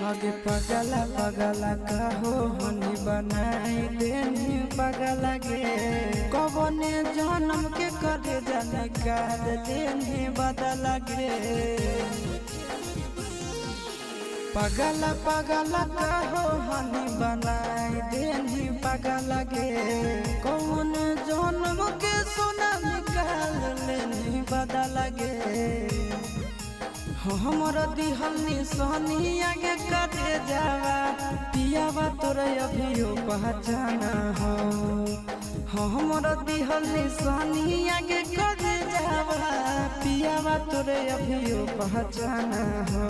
आगे पगला पगला कहो हनी बनाई देनी पगला गे कबने जन्म के करे जाने काद देनी बदला गे पगला पगला कहो हनी बनाई देनी पगला गे कौन जन्म के सोना निकाल लेनी बदला गे हमरा दिहल निशानी आगे करे जावा पियावा तोरे अभियो पहचाना हो हमरा दिहल निशानी आगे करे जावा पियावा तोरे अभियो पहचाना हो